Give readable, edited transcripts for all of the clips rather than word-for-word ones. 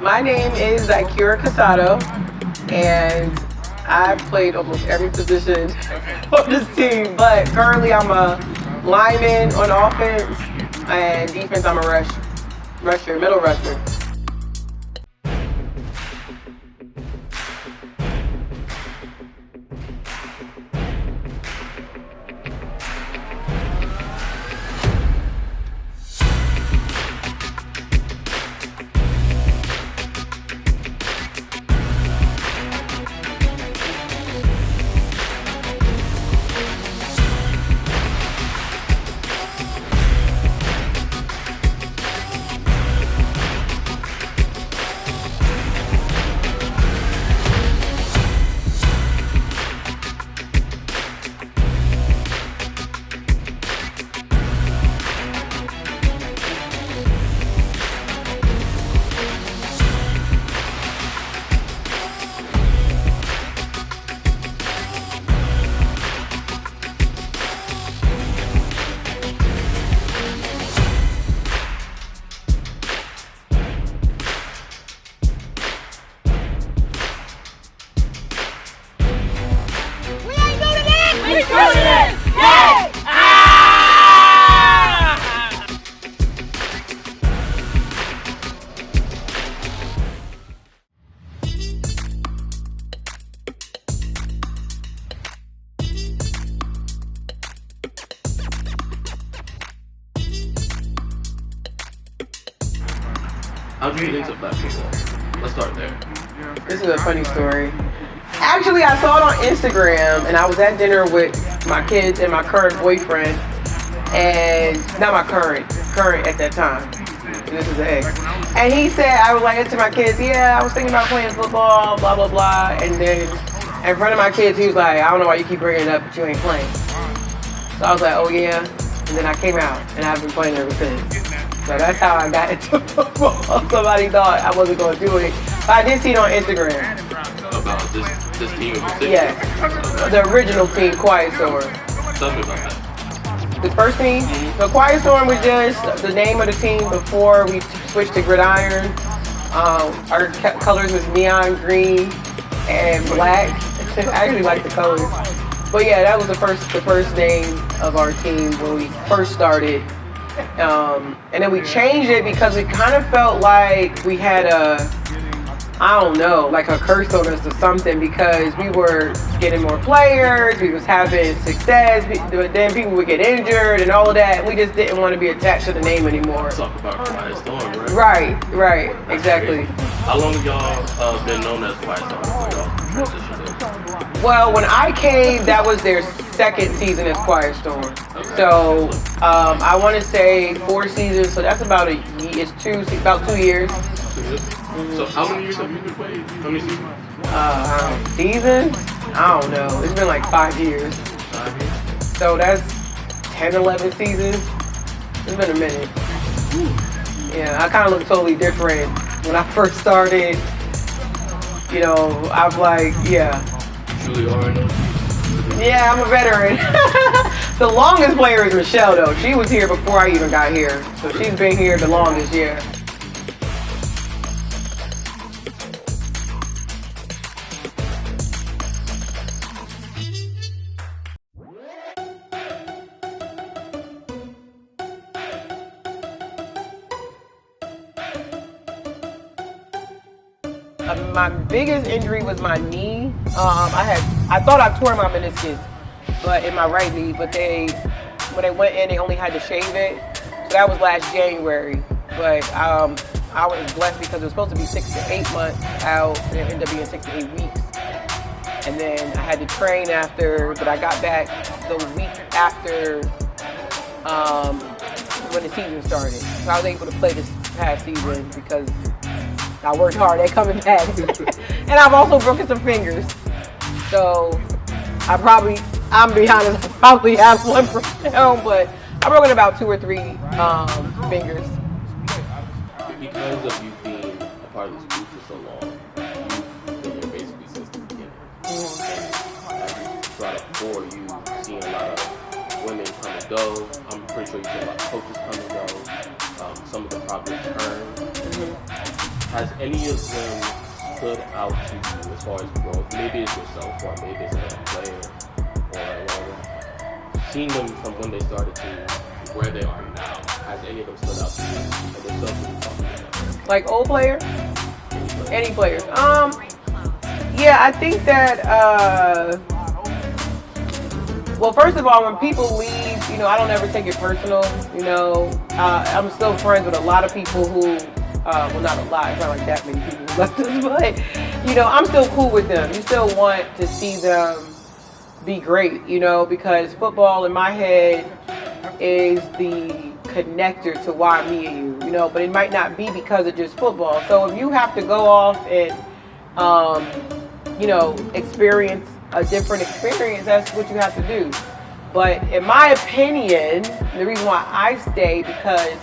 My name is Zakira Casado, and I've played almost every position on this team. But currently, I'm a lineman on offense, and defense, I'm a rusher, middle rusher. How'd you get into flag football? Let's start there. This is a funny story. Actually, I saw it on Instagram, and I was at dinner with my kids and my current boyfriend, and not my current at that time. This is an ex. And he said, I was like to my kids, yeah, I was thinking about playing football, blah, blah, blah. And then in front of my kids, he was like, I don't know why you keep bringing it up, but you ain't playing. So I was like, oh yeah. And then I came out, and I've been playing ever since. So that's how I got into football. Somebody thought I wasn't going to do it. But I did see it on Instagram. About this team in particular? Yeah. The original team, Quiet Storm. Tell me about that. The first team? The Quiet Storm was just the name of the team before we switched to Gridiron. Our colors was neon green and black. I actually like the colors. But yeah, that was the first name of our team when we first started. And then we changed it because it kind of felt like we had I don't know, like a curse on us or something, because we were getting more players, we was having success, but then people would get injured and all of that, and we just didn't want to be attached to the name anymore. Talk about Quiet Storm, right? Right, exactly. How long have y'all been known as Quiet Storm before y'all transitioned? Well, when I came, that was their second season as Quiet Storm. Okay. So I want to say 4 seasons, so that's about about 2 years. So how many years have you been playing? How many seasons? Seasons? I don't know. It's been like 5 years. 5 years. So that's 10, 11 seasons. It's been a minute. Yeah, I kind of look totally different when I first started. You know, I'm like, yeah. Truly are. Yeah, I'm a veteran. The longest player is Michelle, though. She was here before I even got here. So she's been here the longest, yeah. My biggest injury was my knee. I thought I tore my meniscus, but in my right knee. But when they went in, they only had to shave it. So that was last January. But I was blessed because it was supposed to be 6 to 8 months out, and it ended up being 6 to 8 weeks. And then I had to train after, but I got back the week after when the season started. So I was able to play this past season because I worked hard at coming back. And I've also broken some fingers. So I'm be honest, I probably have one broken down, but I've broken about 2 or 3 fingers. Because of you being a part of this group for so long, you've been here basically since the beginning. And as you brought up before, you've seen a lot of women come and go. I'm pretty sure you've seen a lot of coaches come and go. Some of them probably turn. has any of them stood out to you as far as growth? Maybe it's yourself, or maybe it's another player, or whatever. Seen them from when they started to where they are now. Has any of them stood out to you? And if so, can you talk about Like old players? that? Any players? Yeah, I think that. Well, first of all, when people leave, you know, I don't ever take it personal. You know, I'm still friends with a lot of people who, well, not a lot. It's not like that many people who left us, but you know, I'm still cool with them. You still want to see them be great, you know, because football in my head is the connector to why me and you know, but it might not be because of just football. So if you have to go off and, you know, experience a different experience, that's what you have to do. But in my opinion, the reason why I stay, because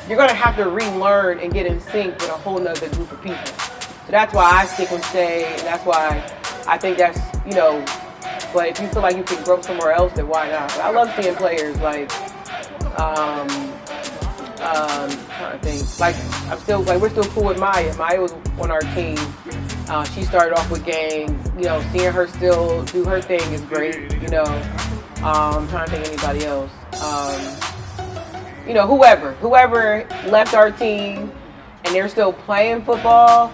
you're gonna have to relearn and get in sync with a whole nother group of people. So that's why I stick and stay, and that's why I think that's, you know, but if you feel like you can grow somewhere else, then why not? But I love seeing players like, trying to think, like, I'm still, like, we're still cool with Maya. Maya was on our team. She started off with gang, you know, seeing her still do her thing is great, you know. I'm trying to think of anybody else. You know, whoever left our team and they're still playing football,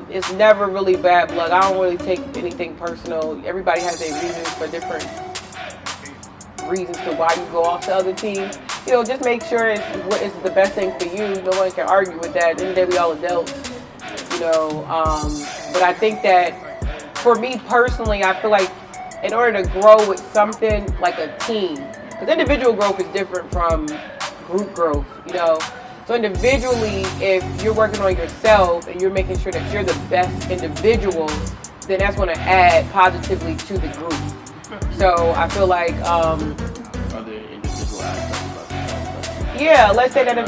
it's never really bad blood. I don't really take anything personal. Everybody has their reasons for different reasons to why you go off to other teams. You know, just make sure it's what is the best thing for you. No one can argue with that. At the end of the day, we all adults. You know, but I think that for me personally, I feel like in order to grow with something like a team, because individual growth is different from group growth, you know. So individually, if you're working on yourself and you're making sure that you're the best individual, then that's going to add positively to the group. So I feel like, Are there individual aspects about yourself? yeah, let's say that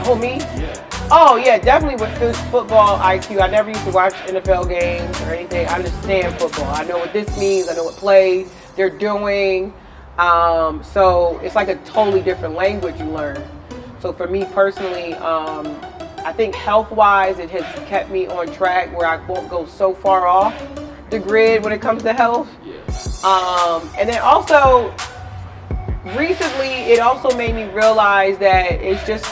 who, me? Yeah. Oh yeah, definitely with football IQ. I never used to watch NFL games or anything. I understand football. I know what this means. I know what plays they're doing. So it's like a totally different language you learn. So for me personally, I think health-wise, it has kept me on track where I won't go so far off the grid when it comes to health. Yeah. And then also, recently, it also made me realize that it's just,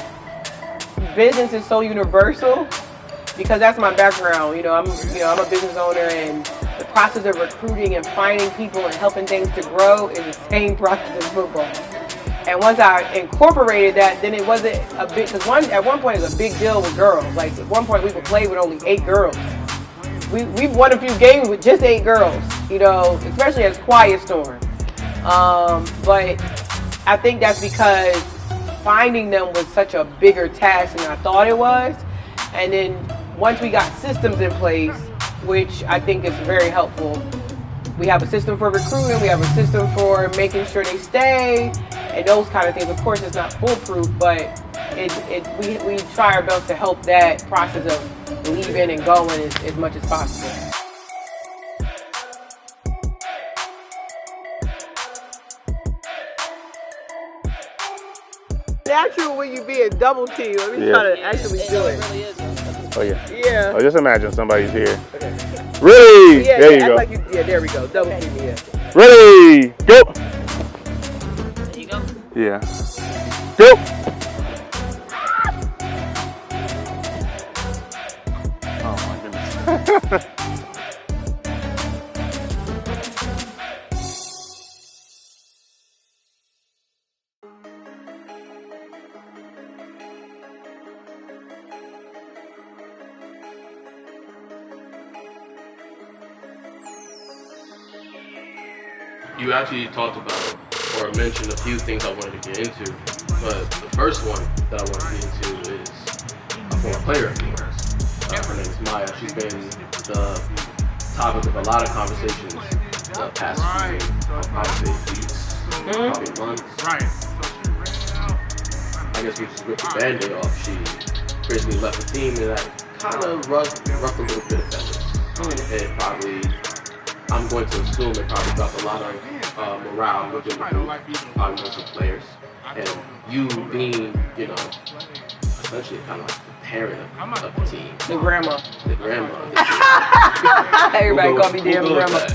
business is so universal, because that's my background. You know, I'm a business owner, and the process of recruiting and finding people and helping things to grow is the same process as football. And once I incorporated that, then it wasn't a big, because at one point it was a big deal with girls. Like at one point we would play with only 8 girls. We've won a few games with just 8 girls, you know, especially as Quiet Storm. But I think that's because finding them was such a bigger task than I thought it was. And then once we got systems in place, which I think is very helpful, we have a system for recruiting, we have a system for making sure they stay, and those kind of things. Of course, it's not foolproof, but we try our best to help that process of leaving and going as much as possible. Natural when you be a double team. Let me try to actually do it. Really is. Oh yeah. Yeah. Oh, just imagine somebody's here. Okay. Ready? Yeah, there yeah, you go. like yeah, there we go. Double team, yeah. Ready? Go. There you go. Yeah. Go. Oh my goodness. You actually talked about or mentioned a few things I wanted to get into, but the first one that I want to get into is a former player of yours. Her name is Maya. She's been the topic of a lot of conversations the past few weeks, probably months. I guess we just ripped the band-aid off. She basically left the team, and that kind of ruffled a little bit of feathers. It probably, I'm going to assume it probably dropped a lot of morale within the group, probably with some players. And you being, you know, essentially kind of like the parent of the team, The grandma. the grandma of the team. Everybody We'll call me damn we'll go with grandma.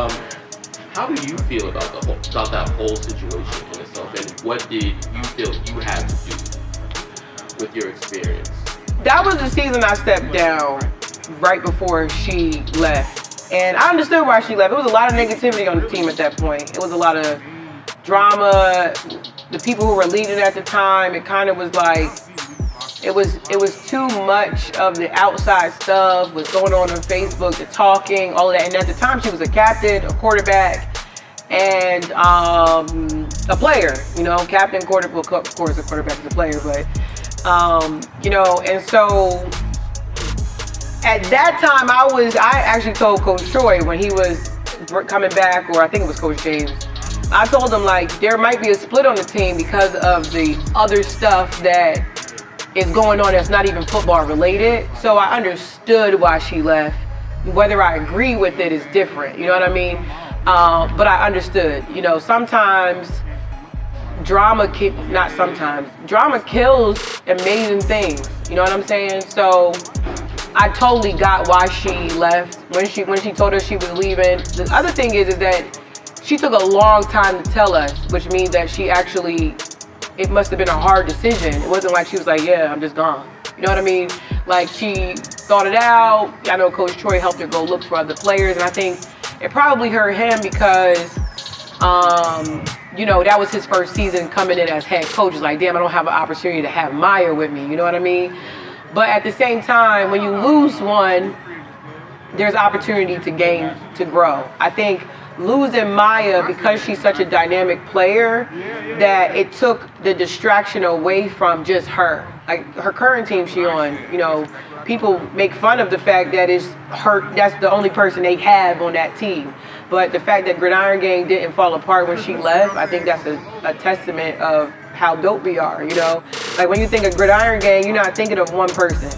that. How do you feel about that whole situation in itself, and what did you feel you had to do with your experience? That was the season I stepped down right before she left. And I understood why she left. It was a lot of negativity on the team at that point. It was a lot of drama. The people who were leading at the time, it kind of was like, it was too much of the outside stuff was going on Facebook, the talking, all of that. And at the time, she was a captain, a quarterback, and a player. You know, captain, quarterback. Well, of course, a quarterback is a player, but you know. And so at that time, I actually told Coach Troy when he was coming back, or I think it was Coach James. I told him, like, there might be a split on the team because of the other stuff that is going on that's not even football related. So I understood why she left. Whether I agree with it is different, you know what I mean? But I understood. You know, sometimes drama kills amazing things. You know what I'm saying? So I totally got why she left when she told us she was leaving. The other thing is that she took a long time to tell us, which means that she actually, it must have been a hard decision. It wasn't like she was like, yeah, I'm just gone. You know what I mean? Like, she thought it out. I know Coach Troy helped her go look for other players, and I think it probably hurt him because, you know, that was his first season coming in as head coach. It's like, damn, I don't have an opportunity to have Maya with me. You know what I mean? But at the same time, when you lose one, there's opportunity to gain, to grow. I think losing Maya, because she's such a dynamic player, that it took the distraction away from just her. Like, her current team she on, you know, people make fun of the fact that it's her, that's the only person they have on that team. But the fact that Gridiron Gang didn't fall apart when she left, I think that's a testament of how dope we are, you know? Like, when you think of Gridiron Gang, you're not thinking of one person.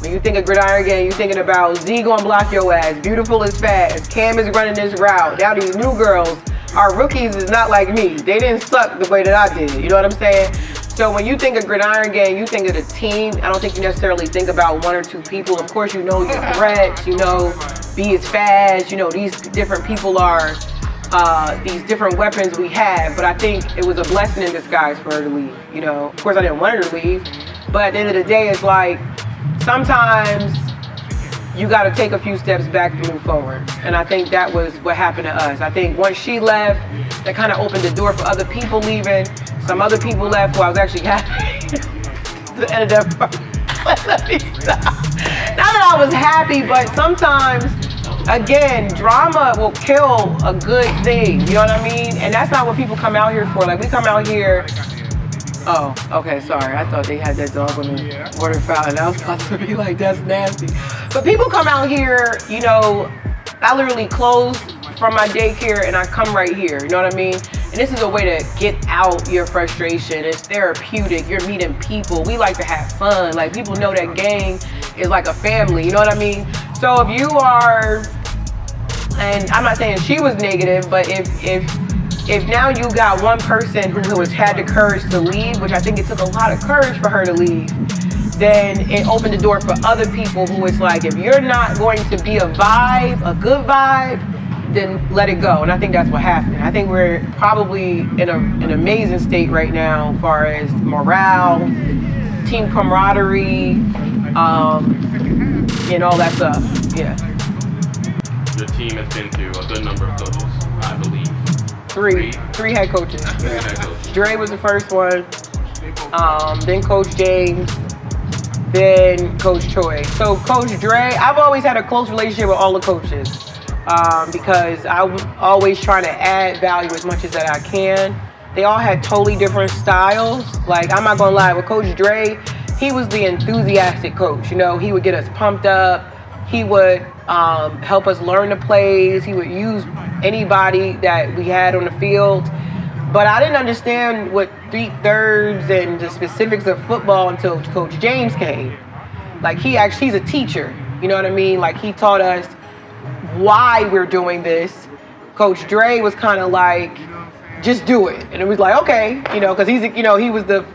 When you think of Gridiron Gang, you're thinking about Z gonna block your ass, Beautiful is fast, Cam is running this route. Now these new girls, our rookies is not like me. They didn't suck the way that I did, you know what I'm saying? So when you think of Gridiron Gang, you think of the team. I don't think you necessarily think about one or two people. Of course, you know your threats, you know B is fast, you know these different people are these different weapons we have. But I think it was a blessing in disguise for her to leave, you know. Of course, I didn't want her to leave, but at the end of the day, it's like, sometimes you got to take a few steps back to move forward. And I think that was what happened to us. I think once she left, that kind of opened the door for other people leaving. Some other people left who I was actually happy to end up. Let me stop. Not that I was happy, but sometimes, again, drama will kill a good thing. You know what I mean? And that's not what people come out here for. Like, we come out here. Oh, okay, sorry. I thought they had that dog on the water fountain. I was about to be like, that's nasty. But people come out here, you know, I literally close from my daycare and I come right here, you know what I mean? And this is a way to get out your frustration. It's therapeutic. You're meeting people. We like to have fun. Like, people know that gang is like a family, you know what I mean? So if you are, and I'm not saying she was negative, but if now you got one person who has had the courage to leave, which I think it took a lot of courage for her to leave, then it opened the door for other people who it's like, if you're not going to be a vibe, a good vibe, then let it go. And I think that's what happened. I think we're probably in an amazing state right now as far as morale, team camaraderie, and all that stuff. Yeah. Your team has been through a good number of coaches, I believe. Three head coaches. Three head coaches. Dre was the first one, then Coach James, then Coach Troy. So Coach Dre, I've always had a close relationship with all the coaches because I'm always trying to add value as much as that I can. They all had totally different styles. Like, I'm not gonna lie, with Coach Dre, he was the enthusiastic coach. You know, he would get us pumped up. He would help us learn the plays. He would use anybody that we had on the field. But I didn't understand what 3/3 and the specifics of football until Coach James came. Like, he's a teacher, you know what I mean? Like, he taught us why we're doing this. Coach Dre was kind of like, just do it. And it was like, okay, you know, because he was the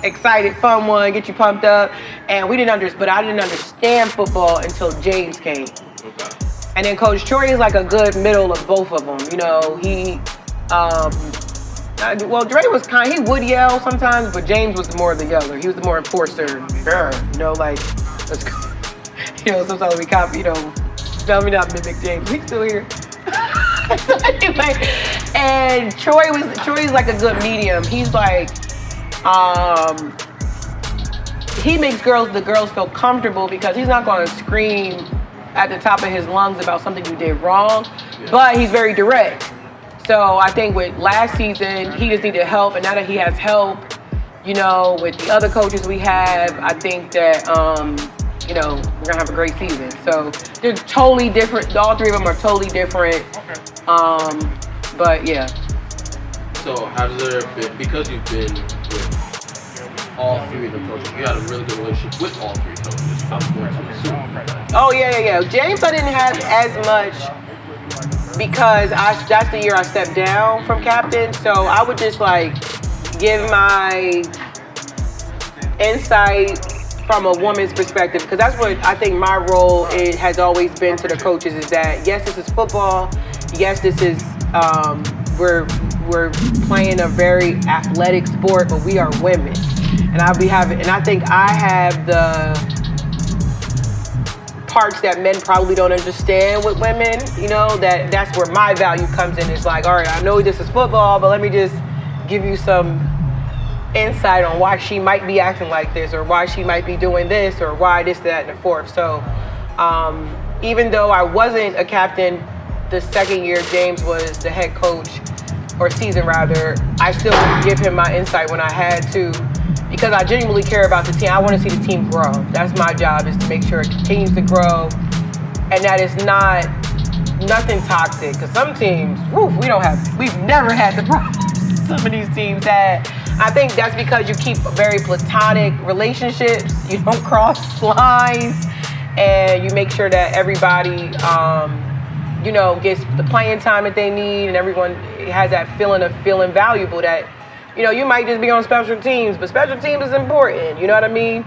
excited, fun one, get you pumped up. And I didn't understand football until James came. Okay. And then Coach Troy is like a good middle of both of them. You know, he, Dre was he would yell sometimes, but James was more of the yeller. He was the more enforcer. You know, like, let's go. You know, sometimes we tell me not mimic James. He's still here. So anyway, and Troy's like a good medium. He's like, he makes the girls feel comfortable because he's not going to scream at the top of his lungs about something you did wrong, but he's very direct. So I think with last season, he just needed help, and now that he has help, you know, with the other coaches we have, I think that, you know, we're gonna have a great season. So they're totally different. All three of them are totally different. But yeah. So has there been, because you've been with all three of the coaches, you had a really good relationship with all three coaches, I'm going to assume. Oh yeah. James I didn't have as much because that's the year I stepped down from captain. So I would just like give my insight from a woman's perspective, because that's what I think my role has always been to the coaches, is that yes, this is football. Yes, this is we're playing a very athletic sport, but we are women, and I think I have the parts that men probably don't understand with women. You know, that's where my value comes in. It's like, all right, I know this is football, but let me just give you some insight on why she might be acting like this, or why she might be doing this, or why this, that, and the fourth. So even though I wasn't a captain the second year James was the head coach, or season rather, I still would give him my insight when I had to, because I genuinely care about the team. I want to see the team grow. That's my job, is to make sure it continues to grow, and that it's nothing toxic. Because some teams, we've never had the problems some of these teams had. I think that's because you keep very platonic relationships. You don't cross lines, and you make sure that everybody, you know, gets the playing time that they need, and everyone has that feeling of feeling valuable. That, you know, you might just be on special teams, but special teams is important. You know what I mean?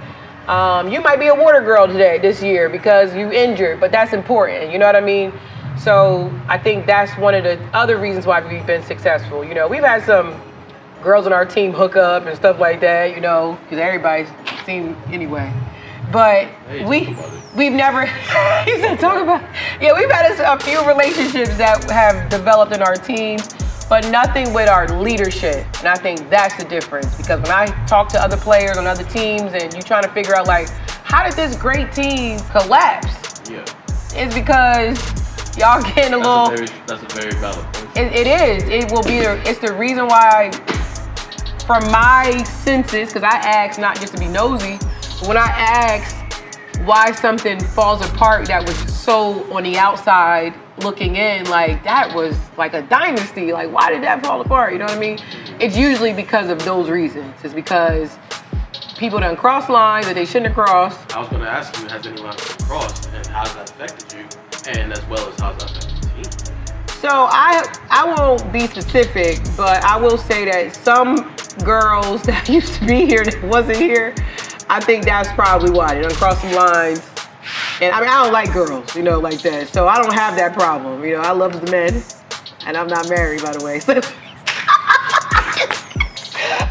You might be a water girl this year because you injured, but that's important. You know what I mean? So I think that's one of the other reasons why we've been successful. You know, we've had some girls on our team hook up and stuff like that, you know, because everybody's seen anyway. But we've never, he said, talk about, yeah, we've had a few relationships that have developed in our teams, but nothing with our leadership. And I think that's the difference, because when I talk to other players on other teams and you're trying to figure out, like, how did this great team collapse? Yeah. It's because y'all getting That's a very valid point. It is. It's the reason why, from my senses, because I ask not just to be nosy, but when I ask why something falls apart that was so on the outside looking in, like, that was like a dynasty. Like, why did that fall apart? You know what I mean? It's usually because of those reasons. It's because people done cross lines that they shouldn't have crossed. I was going to ask you, has anyone crossed, and how's that affected you, and as well as how's that affected the team? So I won't be specific, but I will say that some girls that used to be here that wasn't here, I think that's probably why. They done crossed some lines. And I mean, I don't like girls, you know, like that. So I don't have that problem. You know, I love the men, and I'm not married, by the way. So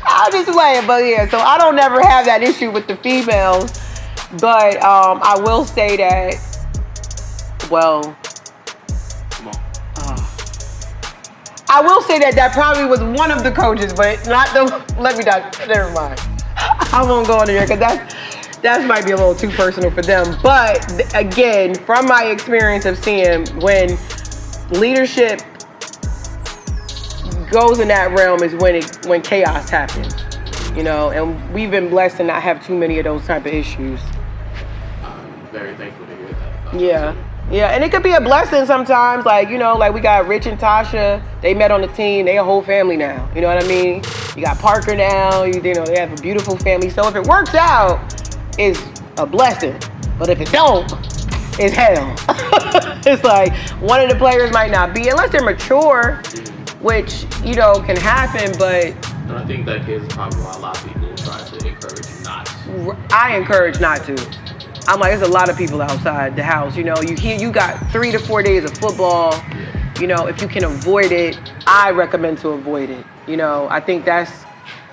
I'm just playing, but yeah, so I don't never have that issue with the females. But I will say that, well, I will say that probably was one of the coaches, but not the, never mind. I won't go into there, because that might be a little too personal for them. But again, from my experience of seeing when leadership goes in that realm is when chaos happens, you know, and we've been blessed to not have too many of those type of issues. I'm very thankful to hear that. Yeah. Yeah, and it could be a blessing sometimes, like, you know, like we got Rich and Tasha, they met on the team, they a whole family now, you know what I mean? You got Parker now, you know, they have a beautiful family. So if it works out, it's a blessing, but if it don't, it's hell. It's like one of the players might not be, unless they're mature, which, you know, can happen, but. And I think that is probably why a lot of people try encourage not to. I encourage not to. I'm like, there's a lot of people outside the house. You know, you got 3 to 4 days of football. Yeah. You know, if you can avoid it, I recommend to avoid it. You know, I think that's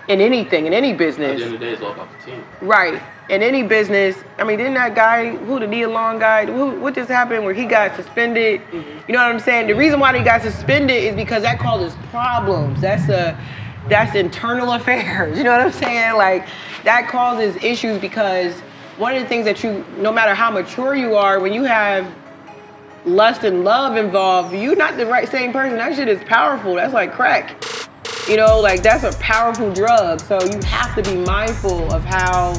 in anything, in any business. At the end of the day, it's all about the team. Right. In any business, I mean, didn't that guy, the Nia Long guy, what just happened where he got suspended? Mm-hmm. You know what I'm saying? The reason why he got suspended is because that causes problems. That's internal affairs. You know what I'm saying? Like, that causes issues because one of the things that no matter how mature you are, when you have lust and love involved, you're not the same person. That shit is powerful. That's like crack. You know, like that's a powerful drug. So you have to be mindful of how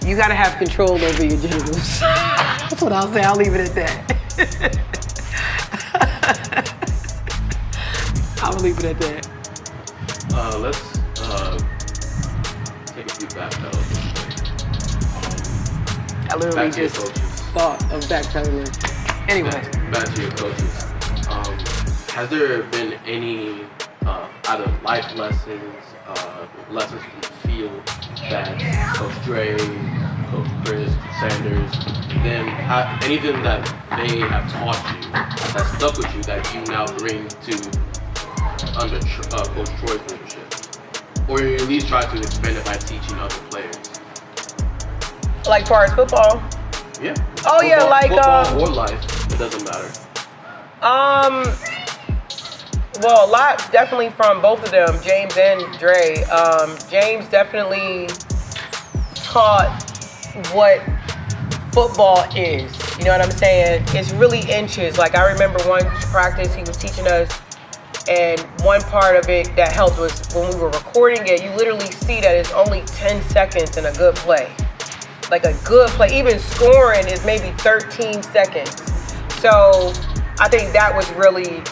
you gotta have control over your genitals. That's what I'll say. I'll leave it at that. I'll leave it at that. Let's take a few backpedals. I literally Back to your just coaches. thought of backpedaling. Anyway. Back to your coaches. Has there been any either life lessons, lessons from the field that Coach Dre, Coach Chris, Sanders, anything that they have taught you that stuck with you that you now bring to under Coach Troy's leadership? Or you at least try to expand it by teaching other players? Like far as football? Yeah. Oh, yeah, like, football or life, it doesn't matter. Well, a lot definitely from both of them, James and Dre. James definitely taught what football is. You know what I'm saying? It's really inches. Like, I remember one practice he was teaching us, and one part of it that helped was when we were recording it, you literally see that it's only 10 seconds in a good play. Like a good play, even scoring is maybe 13 seconds. So I think that was really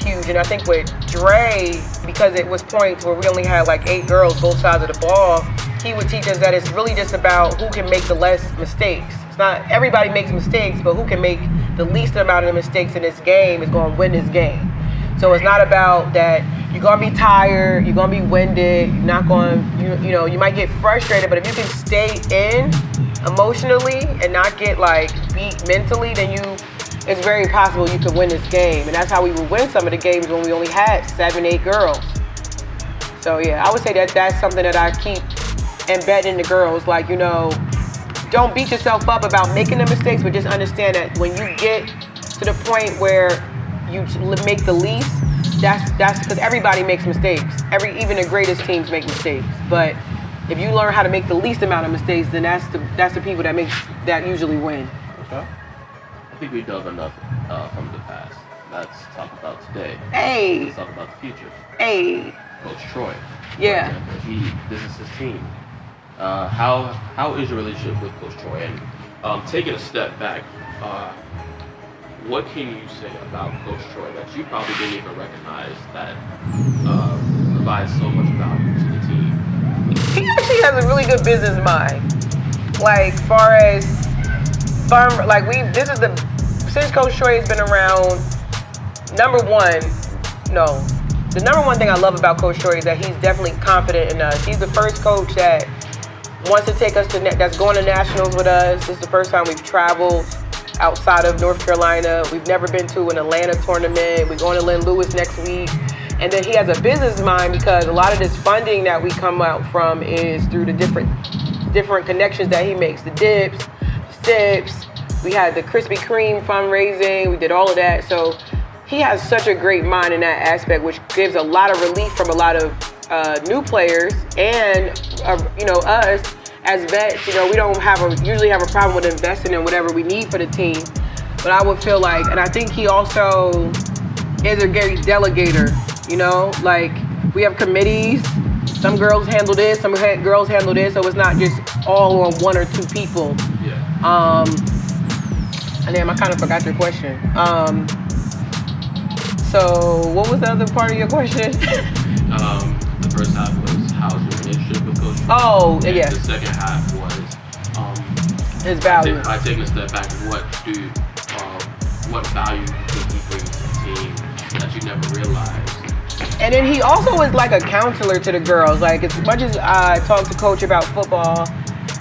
huge. And I think with Dre, because it was points where we only had like 8 girls both sides of the ball, he would teach us that it's really just about who can make the less mistakes. It's not everybody makes mistakes, but who can make the least amount of mistakes in this game is going to win this game. So it's not about that you're going to be tired, you're going to be winded, you're not going, you know, you might get frustrated, but if you can stay in emotionally and not get like beat mentally, then it's very possible you could win this game. And that's how we would win some of the games when we only had 7, 8 girls. So yeah, I would say that that's something that I keep embedding in the girls. Like, you know, don't beat yourself up about making the mistakes, but just understand that when you get to the point where you make the least, that's because everybody makes mistakes. Even the greatest teams make mistakes. But if you learn how to make the least amount of mistakes, then that's the people that usually win. Okay. I think we dug enough from the past. Let's talk about today. Hey. Let's talk about the future. Hey. Coach Troy. Yeah. This is his team. How is your relationship with Coach Troy? And taking a step back, what can you say about Coach Troy that you probably didn't even recognize that provides so much value to the team? He actually has a really good business mind. Like, far as fun, like since Coach Troy has been around, the number one thing I love about Coach Troy is that he's definitely confident in us. He's the first coach that wants to take us that's going to nationals with us. This is the first time we've traveled outside of North Carolina. We've never been to an Atlanta tournament. We're going to Lynn Lewis next week. And then he has a business mind because a lot of this funding that we come out from is through the different connections that he makes. The dips, the sips, we had the Krispy Kreme fundraising, we did all of that. So he has such a great mind in that aspect, which gives a lot of relief from a lot of new players and, us as vets. You know, we don't usually have a problem with investing in whatever we need for the team. But I would feel like, and I think he also is a great delegator, you know? Like, we have committees. Some girls handle this, some girls handle this, so it's not just all on 1 or 2 people. Yeah. And then I kind of forgot your question. So what was the other part of your question? The first half was how's your relationship with Coach Troy? Oh, and yeah. The second half was his value. by taking a step back, what value do you think he brings to the team that you never realized And then he also is like a counselor to the girls. Like as much as I talk to Coach about football,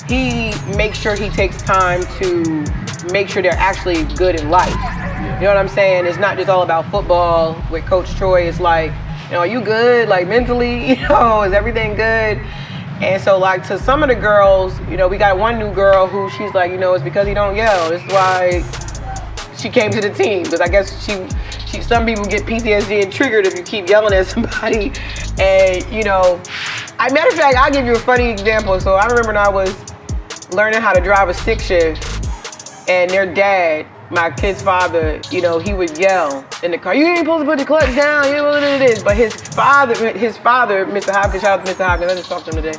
he makes sure he takes time to make sure they're actually good in life. You know what I'm saying? It's not just all about football. With Coach Troy, it's like, you know, are you good? Like mentally, you know, is everything good? And so like to some of the girls, you know, we got one new girl who she's like, you know, it's because he don't yell. That's why she came to the team. Because I guess some people get PTSD and triggered if you keep yelling at somebody. And, you know, matter of fact, I'll give you a funny example. So I remember when I was learning how to drive a stick shift, and their dad, my kid's father, you know, he would yell in the car, you ain't supposed to put the clutch down, you know what it is. But his father, Mr. Hopkins, shout out to Mr. Hopkins, I just talked to him today.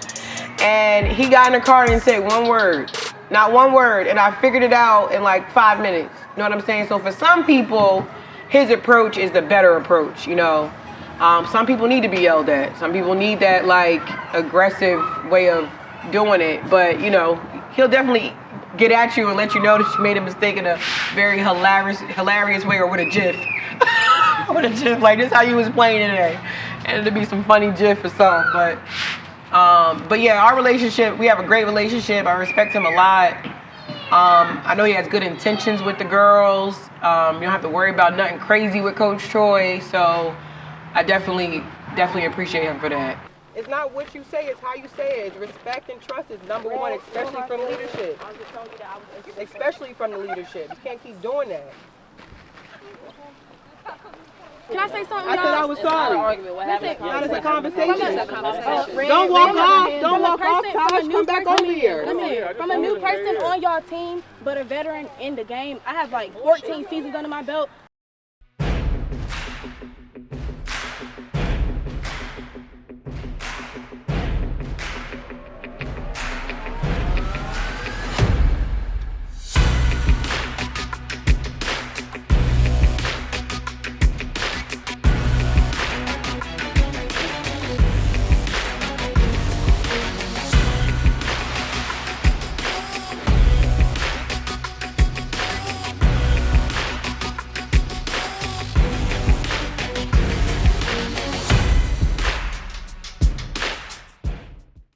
And he got in the car and didn't say one word, not one word. And I figured it out in like 5 minutes. You know what I'm saying? So for some people, his approach is the better approach, you know. Some people need to be yelled at. Some people need that like aggressive way of doing it. But, you know, he'll definitely get at you and let you know that you made a mistake in a very hilarious way, or with a GIF. With a GIF, like this how you was playing today. And it'll be some funny GIF or something. But yeah, our relationship, we have a great relationship. I respect him a lot. I know he has good intentions with the girls. You don't have to worry about nothing crazy with Coach Troy. So I definitely appreciate him for that. It's not what you say, it's how you say it. Respect and trust is number one, especially from leadership. Especially from the leadership. You can't keep doing that. Can I say something? I said I was sorry. Listen, Now it's a conversation. Don't Don't walk off. Don't walk off, Tosh. Come back over here. Listen, from a new person on y'all team, but a veteran in the game, I have like 14 seasons under my belt.